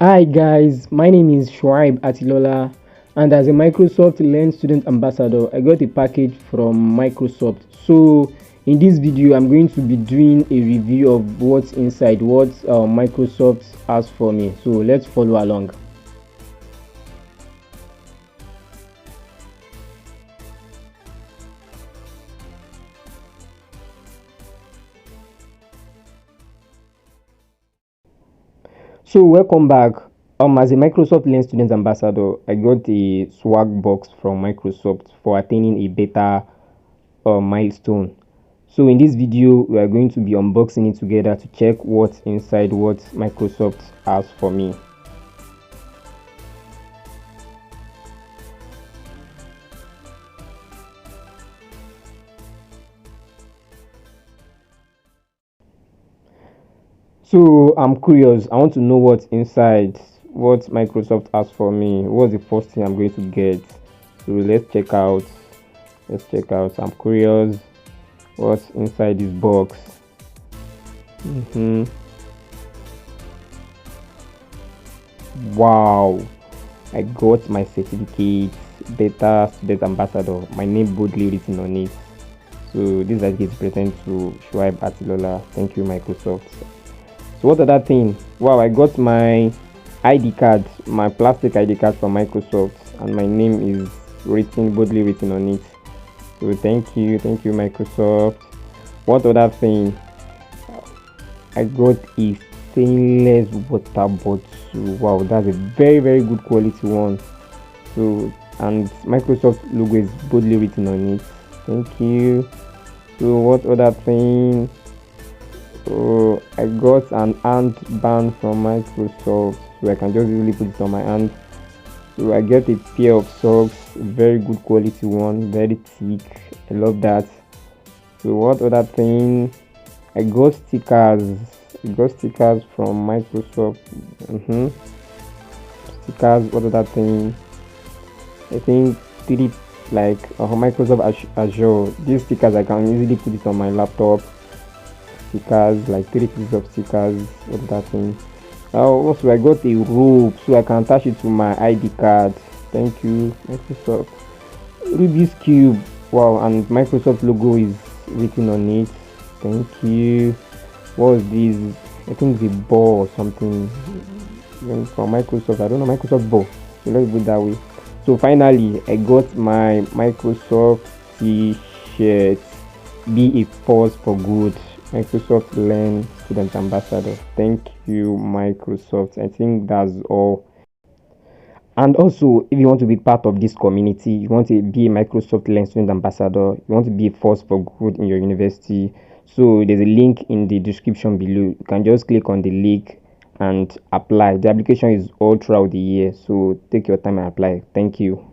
Hi guys, my name is Shuaib Atilola, and as a Microsoft Learn Student Ambassador, I got a package from Microsoft. So in this video, I'm going to be doing a review of what's inside, what Microsoft has for me. So let's follow along. So welcome back. As a Microsoft Learn Student Ambassador, I got a swag box from Microsoft for attaining a beta milestone. So in this video, we are going to be unboxing it together to check what's inside, what Microsoft has for me. So I'm curious. I want to know what's inside, what Microsoft has for me. What's the first thing I'm going to get? So let's check out. Let's check out. I'm curious what's inside this box. Wow, I got my certificate, Beta Student Ambassador. My name boldly written on it. So this certificate is present to Shuaib Atilola. Thank you, Microsoft. So what other thing? Wow, I got my ID card, my plastic ID card from Microsoft, and my name is boldly written on it. So thank you, Microsoft. What other thing? I got a stainless water bottle. Wow, that's a very good quality one. So and Microsoft logo is boldly written on it. Thank you. So what other thing? So I got an handband from Microsoft, so I can just easily put it on my hand. So I get a pair of socks, very good quality one, very thick. I love that. So what other thing? I got stickers. I got stickers from Microsoft. Stickers. What other thing? I think three, like Microsoft Azure. These stickers I can easily put it on my laptop. Stickers, like 3 pieces of stickers. What that thing? Also, I got a rope so I can attach it to my ID card. Thank you, Microsoft. Rubik's Cube. Wow, and Microsoft logo is written on it. Thank you. What was this? I think the ball or something from Microsoft. I don't know, Microsoft ball. So let's put it that way. So finally, I got my Microsoft T-shirt. Be a force for good. Microsoft Learn Student Ambassador. Thank you, Microsoft. I think that's all. And also, if you want to be part of this community, you want to be a Microsoft Learn Student Ambassador, you want to be a force for good in your university. So there's a link in the description below. You can just click on the link and apply. The application is all throughout the year. So take your time and apply. Thank you.